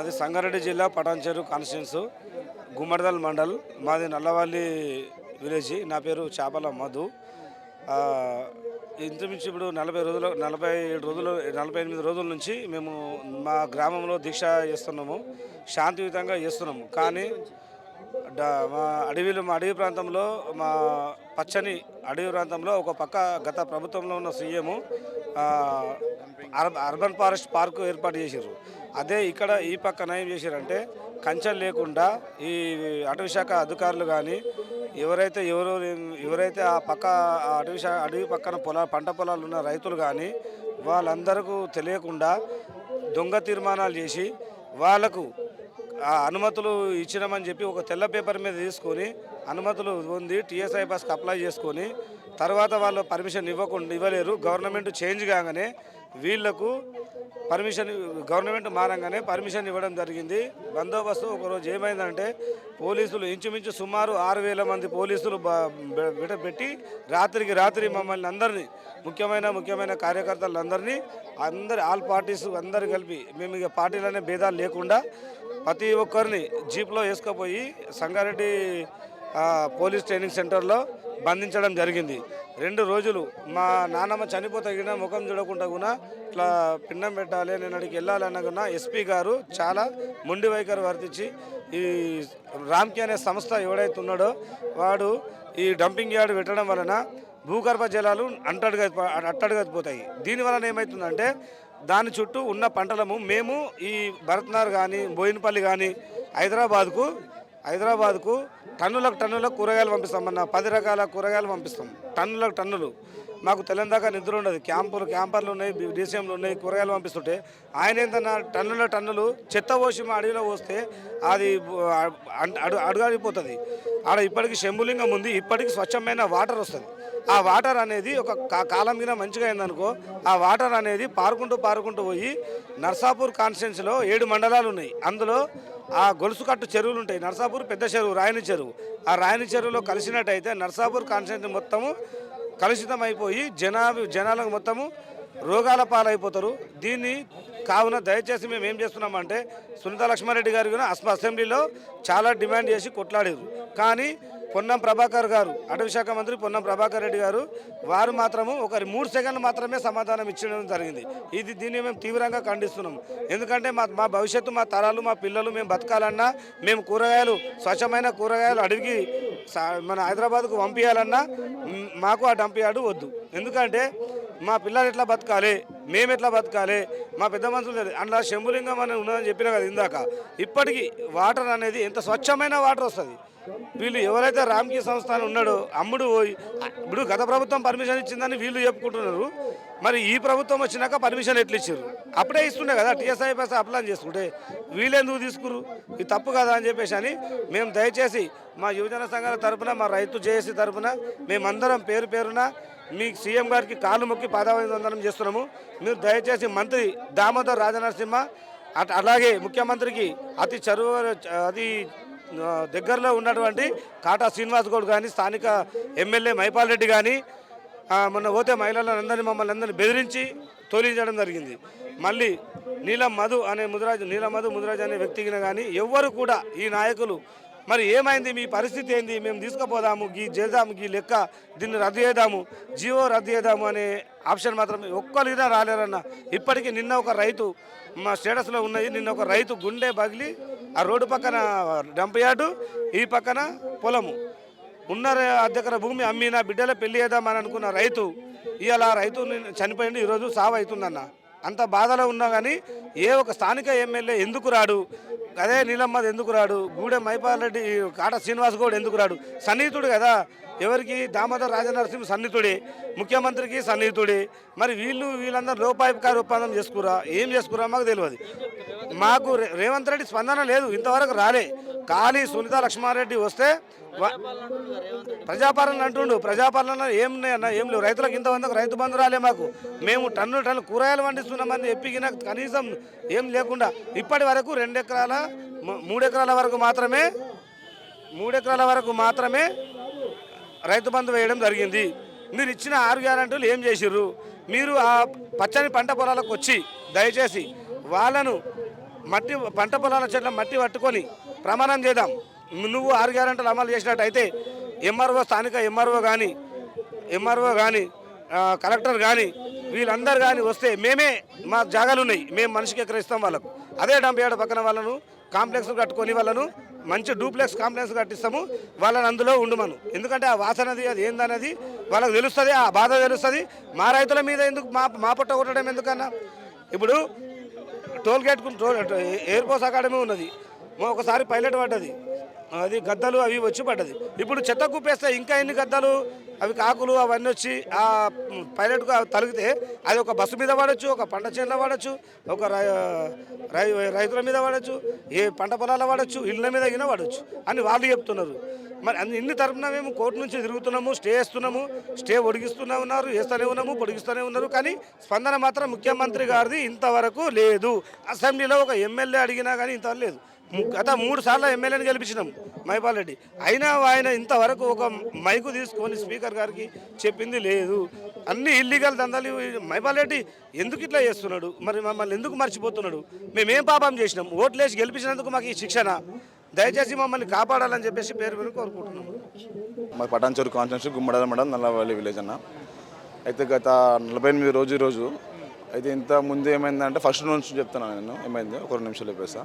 మాది సంగారెడ్డి జిల్లా పటాన్చెరు కాన్స్టిట్యున్సీ గుమ్మడిదల్ మండల్. మాది నల్లవల్లి విలేజ్. నా పేరు చేపల మధు. ఇంచుమించు ఇప్పుడు 48 రోజుల నుంచి మేము మా గ్రామంలో దీక్ష చేస్తున్నాము, శాంతియుతంగా చేస్తున్నాము. కానీ మా అడవి ప్రాంతంలో, మా పచ్చని అడవి ప్రాంతంలో ఒక పక్క గత ప్రభుత్వంలో ఉన్న సీఎం అర్బన్ ఫారెస్ట్ పార్క్ ఏర్పాటు చేశారు. అదే ఇక్కడ ఈ పక్కన ఏం చేశారంటే కంచెలు లేకుండా ఈ అటవీ శాఖ అధికారులు కానీ ఎవరైతే ఆ పక్క అడవి పక్కన పంట పొలాలు ఉన్న రైతులు కానీ వాళ్ళందరికీ తెలియకుండా దొంగ తీర్మానాలు చేసి వాళ్ళకు అనుమతులు ఇచ్చినామని చెప్పి ఒక తెల్ల పేపర్ మీద తీసుకొని అనుమతులు పొంది టీఎస్ఐ పాస్కి అప్లై చేసుకొని తర్వాత వాళ్ళు పర్మిషన్ ఇవ్వలేరు. గవర్నమెంట్ చేంజ్ కాగానే వీళ్లకు గవర్నమెంట్ మారంగానే పర్మిషన్ ఇవ్వడం జరిగింది. బందోబస్తు ఒకరోజు ఏమైందంటే పోలీసులు ఇంచుమించు సుమారు 6,000 మంది పోలీసులు పెట్టి రాత్రి మమ్మల్ని అందరినీ ముఖ్యమైన కార్యకర్తలందరినీ ఆల్ పార్టీస్ అందరు కలిపి మేము ఇక పార్టీలనే భేదాలు లేకుండా ప్రతి ఒక్కరిని జీప్లో వేసుకుపోయి సంగారెడ్డి పోలీస్ ట్రైనింగ్ సెంటర్లో బంధించడం జరిగింది. 2 రోజులు మా నాన్నమ్మ చనిపోతే ముఖం చూడకుండా కూడా ఇట్లా పిండం పెట్టాలి, నేను అడిగి వెళ్ళాలన్నా ఎస్పీ గారు చాలా మొండి వైఖరి వర్తించి ఈ రామ్కి అనే సంస్థ ఎవడైతే ఉన్నాడో వాడు ఈ డంపింగ్ యార్డ్ పెట్టడం వలన భూగర్భ జలాలు అట్టడుగైపోతాయి. దీనివలన ఏమవుతుందంటే దాని చుట్టూ ఉన్న పంటలము మేము ఈ భరత్నార్ కానీ బోయినపల్లి కానీ హైదరాబాద్కు టన్నులకు కూరగాయలు పంపిస్తాం. మన 10 రకాల కూరగాయలు పంపిస్తాం. టన్నులు మాకు తెలంగాణ నిద్ర ఉండదు. క్యాంపర్లు ఉన్నాయి, డీసీఎంలు ఉన్నాయి, కూరగాయలు పంపిస్తుంటే ఆయన ఏంటన్నా టన్నులు చెత్త పోసి మా అడవిలో పోస్తే అది అడుగాడిపోతుంది. ఆడ ఇప్పటికి శంభులింగం ఉంది, ఇప్పటికి స్వచ్ఛమైన వాటర్ వస్తుంది. ఆ వాటర్ అనేది ఒక కాలం మీద మంచిగా అయిందనుకో, ఆ వాటర్ అనేది పారుకుంటూ పోయి నర్సాపూర్ కాన్స్టిట్యున్సీలో 7 మండలాలు ఉన్నాయి. అందులో ఆ గొలుసు కట్టు చెరువులు ఉంటాయి. నర్సాపూర్ పెద్ద చెరువు, రాయని చెరువు. ఆ రాయని చెరువులో కలిసినట్టయితే నర్సాపూర్ కాన్స్టిట్యున్సీ మొత్తము కలుషితం అయిపోయి జనాలకు మొత్తము రోగాల పాలైపోతారు. దీన్ని కావున దయచేసి మేము ఏం చేస్తున్నామంటే సునీతా లక్ష్మారెడ్డి గారు కూడా అసెంబ్లీలో చాలా డిమాండ్ చేసి కొట్లాడారు. కానీ పొన్నం ప్రభాకర్ గారు, అటవీ శాఖ మంత్రి పొన్నం ప్రభాకర్ రెడ్డి గారు వారు మాత్రము ఒక 3 సెకండ్లు మాత్రమే సమాధానం ఇచ్చడం జరిగింది. దీన్ని మేము తీవ్రంగా ఖండిస్తున్నాం. ఎందుకంటే మా భవిష్యత్తు, మా తరాలు, మా పిల్లలు మేము బతకాలన్నా, మేము స్వచ్ఛమైన కూరగాయలు అడవికి మన హైదరాబాద్కు పంపించాలన్నా మాకు ఆ డంప్ యార్డు వద్దు. ఎందుకంటే మా పిల్లలు ఎట్లా బతకాలి, మేము ఎట్లా బతకాలి, మా పెద్ద మనుషులు అందులో శంభులింగం అని ఉన్నదని చెప్పినా కదా ఇందాక. ఇప్పటికీ వాటర్ అనేది ఎంత స్వచ్ఛమైన వాటర్ వస్తుంది. వీళ్ళు ఎవరైతే రామ్కీ సంస్థానం ఉన్నాడో అమ్ముడు పోయి ఇప్పుడు గత ప్రభుత్వం పర్మిషన్ ఇచ్చిందని వీళ్ళు చెప్పుకుంటున్నారు. మరి ఈ ప్రభుత్వం వచ్చినాక పర్మిషన్ ఎట్లా ఇచ్చారు? అప్పుడే ఇస్తుండే కదా టీఎస్ఐ పాస్ అప్లై చేసుకుంటే, వీళ్ళెందుకు తీసుకురు? ఇది తప్పు కదా అని చెప్పేసి మేము దయచేసి మా యువజన సంఘాల తరఫున, మా రైతు జేఏసీ తరఫున మేమందరం పేరున మీ సీఎం గారికి కాళ్ళు మొక్కి పాదాభివందనం చేస్తున్నాము. మీరు దయచేసి మంత్రి దామోదర్ రాజనరసింహ అలాగే ముఖ్యమంత్రికి అతి దగ్గరలో ఉన్నటువంటి కాటా శ్రీనివాస్ గౌడ్ కానీ, స్థానిక ఎమ్మెల్యే మైపాల్ రెడ్డి కానీ మొన్న పోతే మమ్మల్ని అందరినీ బెదిరించి తోలించడం జరిగింది. మళ్ళీ నీలం మధు ముదిరాజు అనే వ్యక్తికి కానీ ఎవ్వరు కూడా ఈ నాయకులు మరి ఏమైంది, మీ పరిస్థితి ఏంది, మేము తీసుకుపోదాము, చేద్దాము, లెక్క దీన్ని రద్దు చేద్దాము, జీవో రద్దు చేద్దాము అనే ఆప్షన్ మాత్రం ఒక్కరిగా రాలేరన్న. ఇప్పటికీ నిన్న ఒక రైతు మా స్టేటస్లో ఉన్నది, నిన్న ఒక రైతు గుండె పగిలి ఆ రోడ్డు పక్కన డంప్ యార్డు, ఈ పక్కన పొలము ఉన్న అద్దెకర భూమి అమ్మి నా బిడ్డలే పెళ్లి చేద్దామని అనుకున్న రైతు ఇవాళ రైతు చనిపోయింది. ఈరోజు సావు అవుతుందన్న. అంత బాధలో ఉన్నా కానీ ఒక స్థానిక ఎమ్మెల్యే ఎందుకు రాడు, అదే నీలమ్మది ఎందుకు రాడు, గూడెం మైపాల్ రెడ్డి, కాట శ్రీనివాస్ గౌడ్ ఎందుకు రాడు? సన్నిహితుడు కదా ఎవరికి, దామోదర్ రాజనరసింహ సన్నిహితుడే, ముఖ్యమంత్రికి సన్నిహితుడే. మరి వీళ్ళందరూ లోపాయికారి ఒప్పందం ఏం చేసుకురా మాకు తెలియదు. మాకు రేవంత్ రెడ్డి స్పందన లేదు, ఇంతవరకు రాలే. కానీ సునీతా లక్ష్మారెడ్డి వస్తే ప్రజాపాలన అంటుండు. ప్రజాపాలన ఏం లేవు. రైతులకు ఇంతమందికి రైతు బంధు రాలే. మాకు మేము టన్ను కూరగాయలు పండిస్తున్నామని ఎప్పిగిన కనీసం ఏం లేకుండా ఇప్పటి వరకు 2 ఎకరాల 3 ఎకరాల వరకు మాత్రమే రైతు బంధు వేయడం జరిగింది. మీరు ఇచ్చిన 6 గ్యారెంటీలు ఏం చేసిర్రు? మీరు ఆ పచ్చని పంట పొలాలకు వచ్చి దయచేసి వాళ్ళను మట్టి పంట పొలాల చెట్ల మట్టి పట్టుకొని ప్రమాణం చేద్దాం. నువ్వు 6 గ్యారెంటీలు అమలు చేసినట్టయితే స్థానిక ఎంఆర్ఓ కానీ కలెక్టర్ కానీ వీళ్ళందరూ కానీ వస్తే మేమే మా జాగాలు ఉన్నాయి, మేము మనిషికి ఎకరిస్తాం వాళ్ళకు. అదే డంపయార్డ్ పక్కన వాళ్ళను కాంప్లెక్స్ కట్టుకొని వాళ్ళను మంచి డూప్లెక్స్ కాంప్లెక్స్ కట్టిస్తాము, వాళ్ళని అందులో ఉండమను. ఎందుకంటే ఆ వాసనది అది ఏందనేది వాళ్ళకు తెలుస్తుంది, ఆ బాధ తెలుస్తుంది. మా రైతుల మీద ఎందుకు మా పొట్ట కొట్టడం ఎందుకన్నా? ఇప్పుడు toll gate air force academy ఉన్నది, ఒకసారి పైలట్ పడ్డది, అది గద్దలు అవి వచ్చి పడ్డది. ఇప్పుడు చెత్త కుప్పేస్తే ఇంకా ఎన్ని గద్దలు అవి కాకులు అవన్నీ వచ్చి ఆ పైలట్కు తలిగితే అది ఒక బస్సు మీద పడవచ్చు, ఒక పంట చేనులో పడవచ్చు, ఒక రైతుల మీద పడవచ్చు, ఏ పంట పొలాల పడవచ్చు, ఇళ్ళ మీద అయినా పడవచ్చు అని వాళ్ళు చెప్తున్నారు. మరి ఇన్ని తరపున మేము కోర్టు నుంచి తిరుగుతున్నాము, స్టే వేస్తున్నాము, స్టే పొడిగిస్తూనే ఉన్నారు, వేస్తూనే ఉన్నాము, పొడిగిస్తూనే ఉన్నారు. కానీ స్పందన మాత్రం ముఖ్యమంత్రి గారిది ఇంతవరకు లేదు. అసెంబ్లీలో ఒక ఎమ్మెల్యే అడిగినా కానీ ఇంతవరకు లేదు. గత 3 సార్లు ఎమ్మెల్యేని గెలిపించినాం మైపాల్ రెడ్డి, అయినా ఆయన ఇంతవరకు ఒక మైకు తీసుకొని స్పీకర్ గారికి చెప్పింది లేదు. అన్ని ఇల్లీగల్ దందాలు. మైపాల్ రెడ్డి ఎందుకు ఇట్లా చేస్తున్నాడు? మరి మమ్మల్ని ఎందుకు మర్చిపోతున్నాడు? మేమేం పాపం చేసినాం? ఓట్లేసి గెలిపించినందుకు మాకు ఈ శిక్షణ? దయచేసి మమ్మల్ని కాపాడాలని చెప్పేసి పేరు కోరుకుంటున్నాము. మా పటాన్చెరు కాన్స్టిట్యూన్సీ గుమ్మడాల మండలం నల్లవల్లి విలేజ్ అన్న. అయితే గత 48 రోజు అయితే ఇంత ముందు ఏమైందంటే ఫస్ట్ నుంచి చెప్తున్నాను నేను ఏమైంది, ఒక 2 నిమిషాలు చెప్పేస్తా.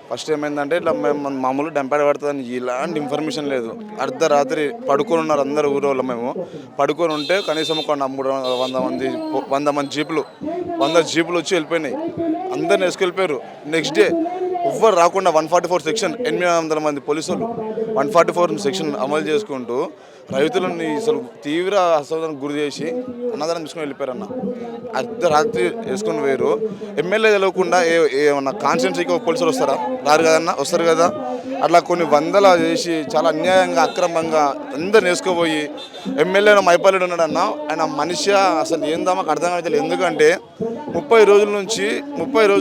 ఫస్ట్ ఏమైందంటే ఇట్లా మేము మామూలు డంపాడ పడుతుందని ఇలాంటి ఇన్ఫర్మేషన్ లేదు. అర్ధరాత్రి పడుకొని ఉన్నారు అందరు ఊరోళ్ళు. మేము పడుకొని ఉంటే కనీసం ఒక 100 మంది జీపులు 100 జీపులు వచ్చి వెళ్ళిపోయినాయి, అందరిని వేసుకెళ్ళిపోయారు. నెక్స్ట్ డే ఎవ్వరు రాకుండా 144 సెక్షన్ 800 మంది పోలీసులు 144 సెక్షన్ అమలు చేసుకుంటూ రైతులని అసలు తీవ్ర అసౌకర్యానికి గురి చేసి అన్నదానం తీసుకొని వెళ్ళిపోయారన్న. అర్ధరాత్రి వేసుకొని వేరు. ఎమ్మెల్యే తెలియకుండా ఏమన్నా కాన్స్టిట్యున్సీకి పోలీసులు వస్తారా? రారు కదన్నా, వస్తారు కదా. అట్లా కొన్ని వందల చేసి చాలా అన్యాయంగా అక్రమంగా అందరిని వేసుకోపోయి ఎమ్మెల్యే మైపాల్ రెడ్డి ఉన్నాడన్న. ఆయన మనిషి అసలు ఏందా మాకు అర్థం కావట్లేదు. ఎందుకంటే 30 రోజుల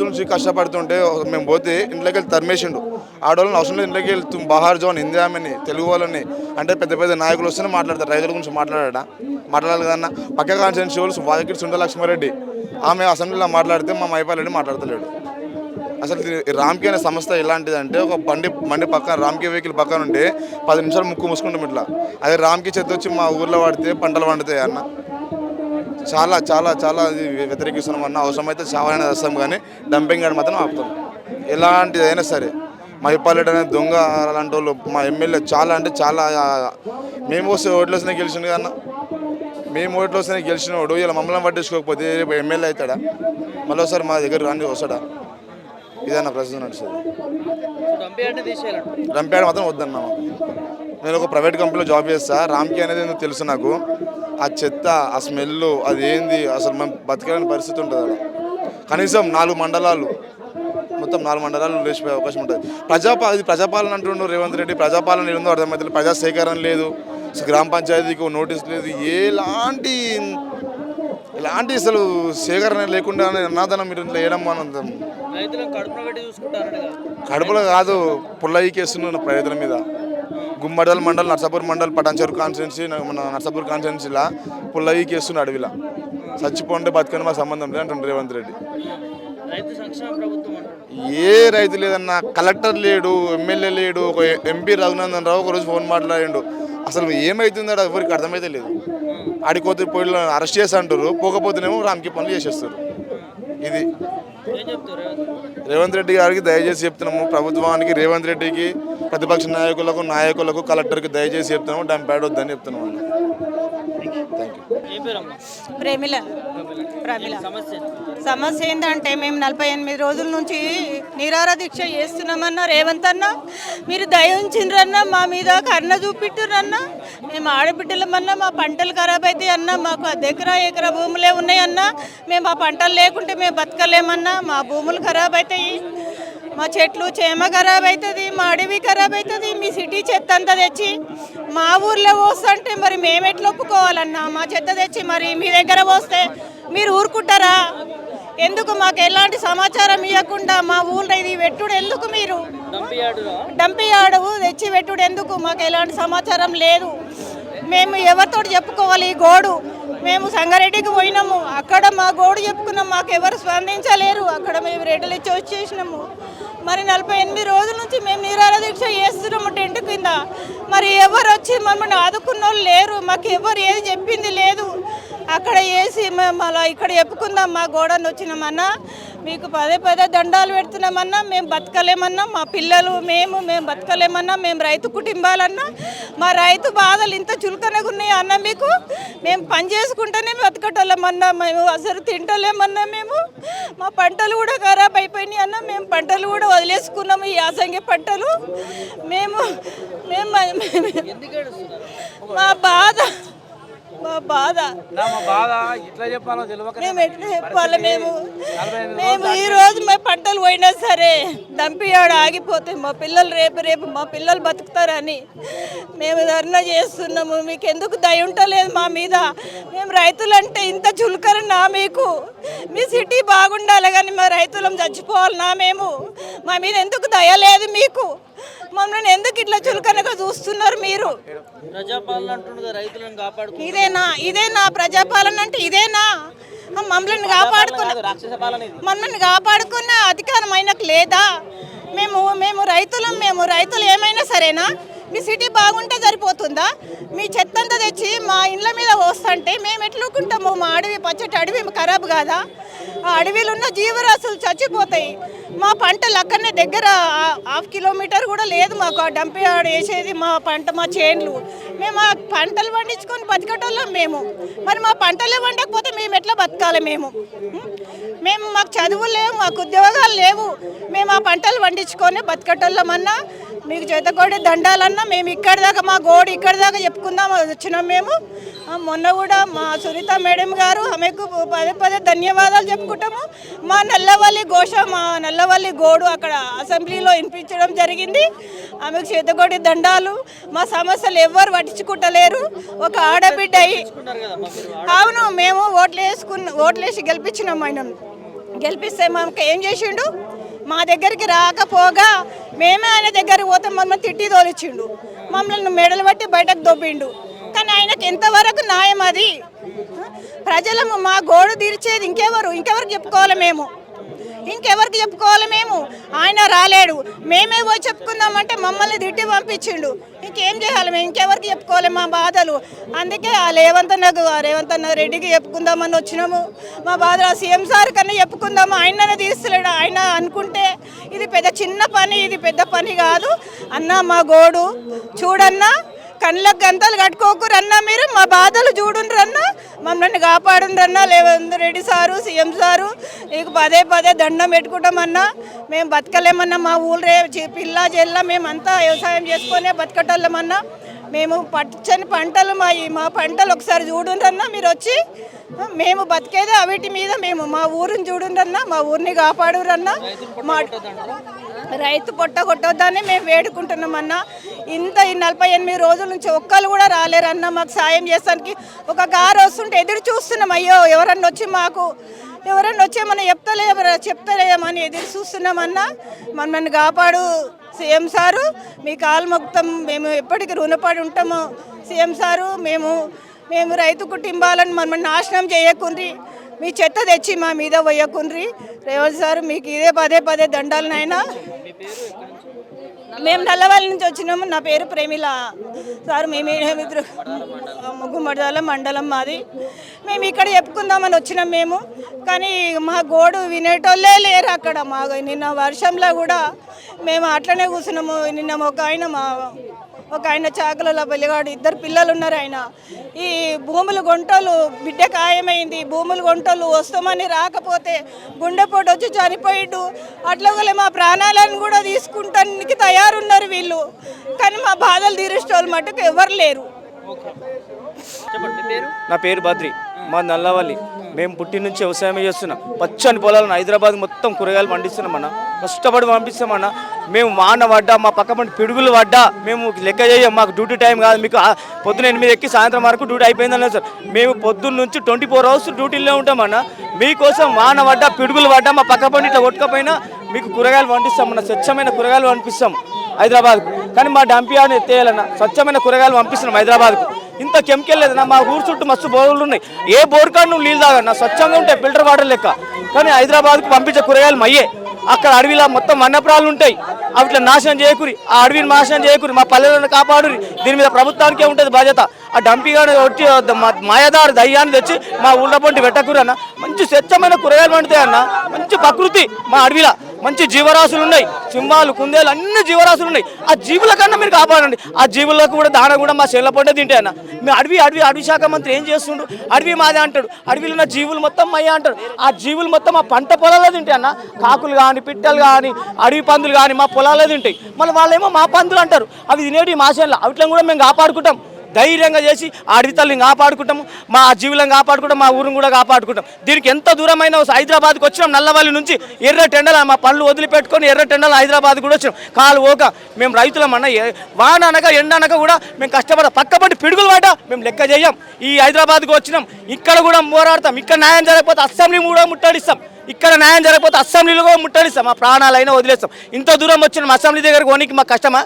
నుంచి కష్టపడుతుంటే మేము పోతే ఇంట్లోకి వెళ్ళి తరిమేసిండు. ఆడవాళ్ళని అవసరం లేదు, ఇంట్లోకి వెళ్తూ బహార్ జవాన్ ఇందిరామని తెలుగు వాళ్ళని అంటే పెద్ద పెద్ద నాయకులు వస్తేనే మాట్లాడతారు, రైతుల గురించి మాట్లాడాలి కదన్నా. పక్క కాన్స్టిట్యున్సీ వాళ్ళు వాదకిరి సుందరలక్ష్మారెడ్డి ఆమె అసెంబ్లీలో మాట్లాడితే మా మైపాల్ రెడ్డి మాట్లాడతలేడు. అసలు రామ్కి అనే సంస్థ ఎలాంటిదంటే ఒక బండి పక్కన రామ్కి వెహికల్ పక్కన ఉంటే 10 నిమిషాలు ముక్కు మూసుకుంటాం ఇట్లా. అదే రామ్కి చెత్త వచ్చి మా ఊర్లో పడితే పంటలు పండుతాయి అన్న. చాలా చాలా చాలా వ్యతిరేకిస్తున్నాం అన్న. అవసరమైతే చావైనా వస్తాం కానీ డంపింగ్ గార్డ్ మాత్రం ఆపుతాం. ఎలాంటిదైనా సరే మైపాల్ రెడ్డి అనేది దొంగ అలాంటి వాళ్ళు మా ఎమ్మెల్యే చాలా అంటే చాలా. మేము వస్తే ఓట్లు వస్తేనే గెలిచిండు కన్నా, మేము ఓట్లు వస్తేనే గెలిచినోడు ఇలా మమ్మల్ని పట్టించుకోకపోతే రేపు ఎమ్మెల్యే అవుతాడా? మళ్ళీ ఒకసారి మా దగ్గర రాండి వస్తాడా? ఇదన్నా ప్రశ్న నడుస్తుంది. రంపేట మాత్రం వద్దన్నా. నేను ఒక ప్రైవేట్ కంపెనీలో జాబ్ చేస్తా. రామ్కి అనేది ఎందుకు తెలుసు నాకు. ఆ చెత్త, ఆ స్మెల్, అది ఏంది అసలు మేము బతకలేని పరిస్థితి ఉంటుంది అక్కడ. కనీసం 4 మండలాలు మొత్తం 4 మండలాలు లేచిపోయే అవకాశం ఉంటుంది. ప్రజాపాలన అంటుండ్రు రేవంత్ రెడ్డి. ప్రజాపాలన ఏందో అర్థమవుతుంది. ప్రజా సేకరణ లేదు, గ్రామ పంచాయతీకి నోటీస్ లేదు, ఎలాంటి అసలు సేకరణ లేకుండా అన్నదానం మీరు ఇట్లా వేయడం మనం కడుపులో కాదు పుల్లయ్యకేస్తున్న రైతుల మీద. గుమ్మడల మండల్ నర్సాపూర్ మండల్ పటాన్చెరు కాన్స్టిట్యున్సీ మన నర్సాపూర్ కాన్స్టిట్యున్సీలా పుల్లయ్యకేస్తున్న అడవిలా చచ్చిపోండి బతుకని మా సంబంధం లేదు అంటుండ్రు రేవంత్ రెడ్డి. ఏ రైతు లేదన్నా, కలెక్టర్ లేడు, ఎమ్మెల్యే లేడు, ఒక ఎంపీ రఘునందన్ రావు ఒకరోజు ఫోన్ మాట్లాడిండు. అసలు ఏమవుతుందో ఎవరికి అర్థమైతే లేదు. ఆడిపోతే పోయి అరెస్ట్ చేసి అంటారు, పోకపోతేనేమో రామ్కి పనులు చేసేస్తారు. ఇది రేవంత్ రెడ్డి గారికి దయచేసి చెప్తున్నాము, ప్రభుత్వానికి, రేవంత్ రెడ్డికి, ప్రతిపక్ష నాయకులకు కలెక్టర్కి దయచేసి చెప్తున్నాము, డంప్యాడ్ వద్దని చెప్తున్నాము. ప్రేమిల సమస్య ఏంటంటే మేము 48 రోజుల నుంచి నిరాహార దీక్ష చేస్తున్నామన్నా. రేవంత్ అన్న మీరు దయ ఉంచిండ్రన్నా, మా మీద కరుణ చూపిట్టురన్నా. మేము ఆడబిడ్డలమన్నా, మా పంటలు ఖరాబ్ అవుతాయి అన్నా. మాకు 10 ఎకరా భూములే ఉన్నాయన్నా. మేము ఆ పంటలు లేకుంటే మేము బతకలేమన్నా. మా భూములు ఖరాబ్ అవుతాయి, మా చెట్లు చేమ ఖరాబ్ అవుతుంది, మా అడవి ఖరాబ్ అవుతుంది. మీ సిటీ చెత్త అంతా తెచ్చి మా ఊర్లో పోస్తుంటే మరి మేము ఎట్లా ఒప్పుకోవాలన్నా? మా చెత్త తెచ్చి మరి మీ దగ్గర పోస్తే మీరు ఊరుకుంటారా? ఎందుకు మాకు ఎలాంటి సమాచారం ఇవ్వకుండా మా ఊళ్ళో ఇది పెట్టుడు ఎందుకు? మీరు డంపియాడు తెచ్చి పెట్టుడు ఎందుకు? మాకు ఎలాంటి సమాచారం లేదు. మేము ఎవరితో చెప్పుకోవాలి ఈ గోడు? మేము సంగారెడ్డికి పోయినాము, ఆ అక్కడ మా గోడు చెప్పుకున్నాం, మాకు ఎవరు స్పందించలేరు. అక్కడ మేము రెడ్డిలు ఇచ్చి వచ్చేసినాము. మరి 48 రోజుల నుంచి మేము నిరాహార దీక్ష చేస్తున్నాము టెంట్ కింద. మరి ఎవరు వచ్చి మమ్మల్ని ఆదుకున్న వాళ్ళు లేరు, మాకు ఎవరు ఏది చెప్పింది లేదు. అక్కడ వేసి మేము అలా ఇక్కడ చెప్పుకుందాం, మా గోడను వచ్చినామన్నా మీకు పదే పదే దండాలు పెడుతున్నామన్నా, మేము బతకలేమన్నా, మా పిల్లలు మేము బతకలేమన్నా, మేము రైతు కుటుంబాలన్నా, మా రైతు బాధలు ఇంత చులకనగా ఉన్నాయి అన్న మీకు. మేము పని చేసుకుంటేనే బతకటోళ్ళమన్నా, మేము అసలు తింటలేమన్నా, మేము మా పంటలు కూడా ఖరాబ్ అయిపోయినాయి అన్న. మేము పంటలు కూడా వదిలేసుకున్నాము, ఈ యాసంగి పంటలు. మేము మా బాధ మేము ఎట్లా చెప్పాలి? మేము ఈ రోజు మా పంటలు పోయినా సరే దంపియాడు ఆగిపోతే మా పిల్లలు రేపు మా పిల్లలు బతుకుతారని మేము ధర్నా చేస్తున్నాము. మీకు ఎందుకు దయ ఉంటలేదు మా మీద? మేము రైతులంటే ఇంత చులకరనా మీకు? మీ సిటీ బాగుండాలి కానీ మా రైతులం చచ్చిపోవాలన్నా మేము? మా మీద ఎందుకు దయ లేదు మీకు? మమ్మల్ని ఎందుకు ఇట్లా చులకనగా చూస్తున్నారు మీరు? ఇదేనా ప్రజాపాలన అంటే? ఇదేనా మమ్మల్ని కాపాడుకున్న అధికారం ఆయనకు లేదా? మేము రైతులు ఏమైనా సరేనా? మీ సిటీ బాగుంటే సరిపోతుందా? మీ చెత్తంతా తెచ్చి మా ఇండ్ల మీద పోస్తుంటే మేము ఎట్లుకుంటాము? మా అడవి పచ్చటి అడవి ఖరాబ్ కాదా? ఆ అడవిలో ఉన్న జీవరాశులు చచ్చిపోతాయి. మా పంటలు అక్కడనే దగ్గర 1/2 కిలోమీటర్ కూడా లేదు మాకు ఆ డంప్ యార్డ్ వేసేది. మా పంట మా చేన్లు మేము ఆ పంటలు పండించుకొని బతకటోళ్ళం మేము. మరి మా పంటలే వండకపోతే మేము ఎట్లా బతకాలి? మాకు చదువులు లేవు, మాకు ఉద్యోగాలు లేవు, మేము ఆ పంటలు పండించుకొని బతకటోళ్ళమన్నా మీకు చేతకోడి దండాలన్నా మేము ఇక్కడ దాకా మా గోడు ఇక్కడ దాకా చెప్పుకుందాం వచ్చినాం మేము. మొన్న కూడా మా సునీత మేడం గారు ఆమెకు పదే ధన్యవాదాలు చెప్పుకుంటాము. మా నల్లవల్లి గోడు అక్కడ అసెంబ్లీలో వినిపించడం జరిగింది. ఆమెకు చేతకోడి దండాలు. మా సమస్యలు ఎవ్వరు పట్టించుకుంటలేరు. ఒక ఆడబిడ్డ అవును మేము ఓట్లేసి గెలిపించినాం. ఆయన గెలిపిస్తే మాకు ఏం చేసిండు? మా దగ్గరికి రాకపోగా మేమే ఆయన దగ్గరికి పోతే మమ్మల్ని తిట్టి తోలిచ్చిండు, మమ్మల్ని మెడలు బట్టి బయటకు దొబ్బిండు. కానీ ఆయనకు ఎంతవరకు న్యాయం అది? ప్రజలము మా గోడు తీర్చేది ఇంకెవరికి చెప్పుకోవాలి మేము? ఆయన రాలేడు, మేమే పోయి చెప్పుకుందామంటే మమ్మల్ని తిట్టి పంపించిండు. ఇంకేం చేయాలి? మేము ఇంకెవరికి చెప్పుకోవాలి మా బాధలు? అందుకే ఆ రేవంత్ అన్న రెడ్డికి చెప్పుకుందామని వచ్చినాము. మా బాధలు ఆ సీఎం సార్ కన్నా చెప్పుకుందాము. ఆయననే తీస్తలేడు. ఆయన అనుకుంటే ఇది చిన్న పని, ఇది పెద్ద పని కాదు అన్న. మా గోడు చూడన్నా, కళ్ళకు గంతలు కట్టుకోకురన్నా, మీరు మా బాధలు చూడుండ్రన్నా, మమ్మల్ని కాపాడుండ్రన్నా. Revanth Reddy sir, CM sir నీకు పదే దండం పెట్టుకుంటామన్నా. మేము బతకలేమన్నా. మా ఊళ్ళో పిల్ల జల్ల మేమంతా వ్యవసాయం చేసుకునే బతకటోళ్ళమన్నా. మేము పచ్చని పంటలు మా పంటలు ఒకసారి చూడుండ్రన్నా మీరు వచ్చి. మేము బతికేదే అవిటి మీద. మా ఊరిని చూడుండ్రన్నా, మా ఊరిని కాపాడురన్నా. మా రైతు పొట్ట కొట్టొద్దని మేము వేడుకుంటున్నామన్నా. ఈ 48 రోజుల నుంచి ఒక్కరు కూడా రాలేరన్నా మాకు సాయం చేస్తానికి. ఒక కారు వస్తుంటే ఎదురు చూస్తున్నాం, అయ్యో ఎవరన్నా వచ్చి మనం చెప్తలేమని ఎదురు చూస్తున్నామన్నా. మమ్మల్ని కాపాడు సీఎం సారు, మీ కాలు మొత్తం మేము ఎప్పటికీ రుణపడి ఉంటాము. సీఎం సారు మేము రైతు కుటుంబాలను మమ్మల్ని నాశనం చేయకుండ్రి, మీ చెత్త తెచ్చి మా మీద పోయకుండ్రి. రేవంత్ సార్ మీకు ఇదే పదే దండాలు నాయనా. మేము నల్లవల్లి నుంచి వచ్చినాము. నా పేరు ప్రేమిల సార్. మేమిద్దరు ముగ్గుమడదాల మండలం మాది. మేము ఇక్కడ చెప్పుకుందామని వచ్చినాం మేము. కానీ మా గోడు వినేటోళ్ళే లేరు అక్కడ. నిన్న వర్షంలో కూడా మేము అట్లనే కూర్చున్నాము. నిన్న ఒక ఆయన చాకలలో పెళ్ళిగాడు, 2 పిల్లలు ఉన్నారు. ఆయన ఈ భూములు గొంటలు బిడ్డ ఖాయమైంది. భూములు గొంటలు వస్తామని రాకపోతే గుండెపోటు వచ్చి చనిపోయిండు. అట్లా మా ప్రాణాలను కూడా తీసుకుంటానికి తయారున్నారు వీళ్ళు. కానీ మా బాధలు తీరేసేవాళ్ళు మటుకు ఎవరు లేరు. నా పేరు బద్రి, మా నల్లవల్లి. మేము పుట్టి నుంచి వ్యవసాయం చేస్తున్నాం. పచ్చని పొలాలను హైదరాబాద్ మొత్తం కూరగాయలు పండిస్తున్నామన్న. కష్టపడి పంపిస్తామన్నా. మేము వాన పడ్డా, మా పక్క పంట పిడుగులు పడ్డా మేము లెక్క చేయం. మాకు డ్యూటీ టైం కాదు. మీకు పొద్దున 8 ఎక్కి సాయంత్రం వరకు డ్యూటీ అయిపోయిందన్న సార్. మేము పొద్దున్న నుంచి 24 అవర్స్ డ్యూటీలో ఉంటామన్నా. మీకోసం వాన పడ్డా, పిడుగులు పడ్డా, మా పక్క పంట ఇట్లా కొట్టుకపోయినా మీకు కూరగాయలు పంపిస్తామన్న. స్వచ్ఛమైన కూరగాయలు పంపిస్తాం హైదరాబాద్కు. కానీ మా డంప్ యార్డ్ని ఎత్తేయాలన్న. స్వచ్ఛమైన కూరగాయలు పంపిస్తున్నాం హైదరాబాద్కు. ఇంత కెమికల్ లేదన్నా. మా ఊరు చుట్టూ మస్తు బోర్లు ఉన్నాయి. ఏ బోర్ కాడ నువ్వు నీళ్ళు తాగన్నా స్వచ్ఛంగా ఉంటాయి, ఫిల్టర్ వాటర్ లెక్క. కానీ హైదరాబాద్కు పంపించే కూరగాయలు మయ్యే. అక్కడ అడవిలో మొత్తం వన్యప్రాణులు ఉంటాయి, అవిట్లా నాశనం చేయకూరి, ఆ అడవిని నాశనం చేయకూరి, మా పల్లెలను కాపాడురి. దీని మీద ప్రభుత్వానికే ఉంటుంది బాధ్యత. ఆ డంపింగ్ వచ్చి మాయదారు దయ్యాన్ని తెచ్చి మా ఊళ్ళో పంటి పెట్టకూరి అన్న. మంచి స్వచ్ఛమైన కూరగాయలు పండుతాయి అన్న. మంచి ప్రకృతి మా అడవిలో, మంచి జీవరాశులు ఉన్నాయి, సింహాలు కుందేలు అన్ని జీవరాశులు ఉన్నాయి. ఆ జీవుల కన్నా మీరు కాపాడండి. ఆ జీవులకు కూడా దాన కూడా మా చేనుల పంటే తింటాయి అన్న. మీ అడవి శాఖ మంత్రి ఏం చేస్తుండ్రు? అడవి మాదే అంటాడు, అడవిలో ఉన్న జీవులు మొత్తం మయ్య అంటాడు. ఆ జీవులు మొత్తం ఆ పంట పొలాల్లో తింటాయి అన్న. కాకులు కానీ, పిట్టలు కానీ, అడవి పందులు కానీ మా పొలాల్లో తింటాయి. మళ్ళీ వాళ్ళేమో మా పందులు అంటారు. అవి తినేటి మా చేనులో, అవిట్లను కూడా మేము కాపాడుకుంటాం. ధైర్యంగా చేసి ఆ అడవి తల్లిని కాపాడుకుంటాము, మా జీవులను కాపాడుకుంటాం, మా ఊరిని కూడా కాపాడుకుంటాం. దీనికి ఎంత దూరమైన హైదరాబాద్కి వచ్చినాం, నల్లవల్లి నుంచి ఎర్రటెండల మా పనులు వదిలిపెట్టుకొని ఎర్రటెండల హైదరాబాద్ కూడా వచ్చినాం. కాలు ఓక మేము రైతులమన్నా, వాన అనక ఎండ అనక కూడా మేము కష్టపడతాం. పక్కపట్టి పిడుగులు పడ్డా మేము లెక్క చేయం. ఈ హైదరాబాద్కి వచ్చినాం, ఇక్కడ కూడా పోరాడతాం. ఇక్కడ న్యాయం జరగకపోతే అసెంబ్లీ కూడా ముట్టడిస్తాం. ఇక్కడ న్యాయం జరగకపోతే అసెంబ్లీలో కూడా ముట్టడిస్తాం. మా ప్రాణాలైనా వదిలేస్తాం. ఇంత దూరం వచ్చినాం, అసెంబ్లీ దగ్గరకు పోనీకి మాకు కష్టమా?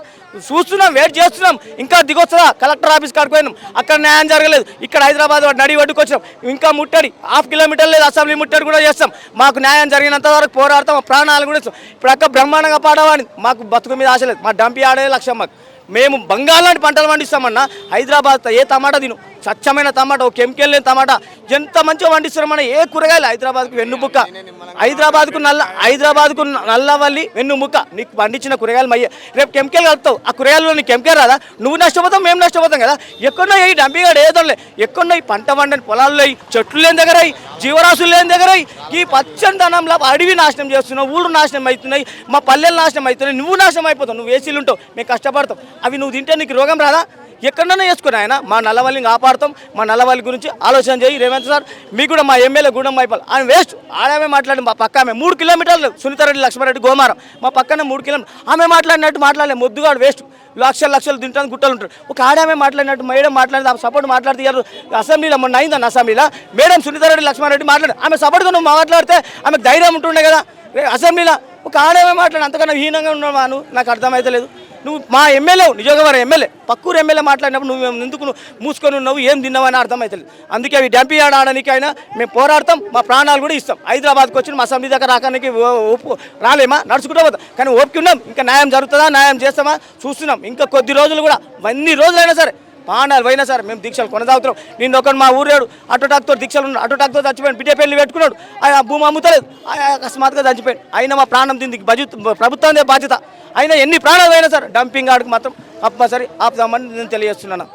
చూస్తున్నాం, వెయిట్ చేస్తున్నాం. ఇంకా దిగొస్తుందా? కలెక్టర్ ఆఫీస్ కాడికి పోయినాం, అక్కడ న్యాయం జరగలేదు. ఇక్కడ హైదరాబాద్ నడి ఒడ్డుకు వచ్చినాం, ఇంకా ముట్టడి 1/2 కిలోమీటర్ లేదు, అసెంబ్లీ ముట్టడి కూడా చేస్తాం. మాకు న్యాయం జరిగినంత వరకు పోరాడతాం. మా ప్రాణాలు కూడా ఇస్తాం. ఇప్పుడు అక్క బ్రహ్మాండంగా పాడవాడి, మాకు బతుకు మీద ఆశ లేదు. మా డంపి ఆడే లక్ష్యం. మాకు మేము బంగాళ లాంటి పంటలు పండిస్తామన్నా. హైదరాబాద్ ఏ టమాటా తిను, స్వచ్ఛమైన టమాటా, కెమికల్ లేని టమాటా ఎంత మంచిగా పండిస్తున్నామన్నా. ఏ కూరగాయలు హైదరాబాద్కు వెన్నుముక్క, హైదరాబాద్కు నల్లవల్లి వెన్నుముక్క. నీకు పండించిన కూరగాయలు మయ్యే. రేపు కెమికల్ కలుపుతావు, ఆ కూరగాయలు నీకు కెమికల్ రాదా? నువ్వు నష్టపోతావు, మేము నష్టపోతాం కదా. ఎక్కడో ఈ డంపింగ్ ఏదోలే, ఎక్కడో ఈ పంట పండని పొలాల్లో చెట్లు లేని దగ్గర, జీవరాశులు లేని దగ్గర ఈ పచ్చనిదనంలో అడవి నాశనం చేస్తున్నావు, ఊళ్ళు నాశనం అవుతున్నాయి, మా పల్లెలు నాశనం అవుతున్నాయి. నువ్వు నాశనం అయిపోతావు. నువ్వు ఏసీలు ఉంటావు, మేము కష్టపడతాం. అవి నువ్వు తింటే నీకు రోగం రాదా? ఎక్కడన్నా వేసుకుని ఆయన మా నల్లవల్లిని కాపాడుతాం. మా నల్లవల్లి గురించి ఆలోచన చేయి రేవంత్ సార్. మీకు కూడా మా ఎమ్మెల్యే గూడెం మైపాల్ ఆయన వేస్ట్. ఆడమే మాట్లాడి మా పక్క ఆమె 3 కిలోమీటర్లు సునీతారెడ్డి లక్ష్మారెడ్డి గోమారం మా పక్కన 3 కిలోమీటర్లు ఆమె మాట్లాడినట్టు మాట్లాడలేదు. మొద్దుగాడు వేస్ట్, లక్షలు తింటాను గుట్టలు ఉంటాడు. ఒక ఆడమే మాట్లాడినట్టు మేడం మాట్లాడింది, సపోర్ట్ మాట్లాడితే అసెంబ్లీలో మొన్న అయిందన్న అసెంబ్లీలో మేడం సునీతారెడ్డి లక్ష్మారెడ్డి మాట్లాడి ఆమె సపోర్ట్గా నువ్వు మాట్లాడితే ఆమెకు ధైర్యం ఉంటుండే కదా. అసెంబ్లీలో ఒక ఆడమే మాట్లాడి అంతకన్నా హీనంగా ఉన్నావా నువ్వు? నాకు అర్థమైతే లేదు. నువ్వు మా ఎమ్మెల్యే, నిజోగవరం ఎమ్మెల్యే, పక్కూరు ఎమ్మెల్యే మాట్లాడినప్పుడు నువ్వు ఎందుకు మూసుకొని ఉన్నావు, ఏం తిన్నావని అర్థమవుతుంది. అందుకే అవి డంపి ఆడడానికి అయినా మేము పోరాడతాం, మా ప్రాణాలు కూడా ఇస్తాం. హైదరాబాద్కి వచ్చి మా అసెంబ్లీ దగ్గర రావడానికి రాలేమా, నడుచుకుంటూ పోతాం. కానీ ఓపిక ఉన్నాం. ఇంకా న్యాయం జరుగుతుందా, న్యాయం చేస్తామా చూస్తున్నాం. ఇంకా కొద్ది రోజులు కూడా, అన్ని రోజులైనా సరే, ప్రాణాలు పోయినా సరే మేము దీక్షలు కొనసాగుతున్నాం. నిన్న ఒకటి మా ఊరేడు అటోటాక్తో దీక్షలు ఉన్నాడు, అటోటాక్తో చచ్చిపోయాడు. బిడ్డ పెళ్లి పెట్టుకున్నాడు, ఆయన భూమి అమ్ముతలేదు, అకస్మాత్తుగా చచ్చిపోయాడు. అయినా మా ప్రాణం దీనికి ప్రభుత్వం బాధ్యత. అయినా ఎన్ని ప్రాణాలు అయినా సరే డంపింగ్ ఆడికి మాత్రం కంపల్సరీ ఆపుదామని నేను తెలియజేస్తున్నాను.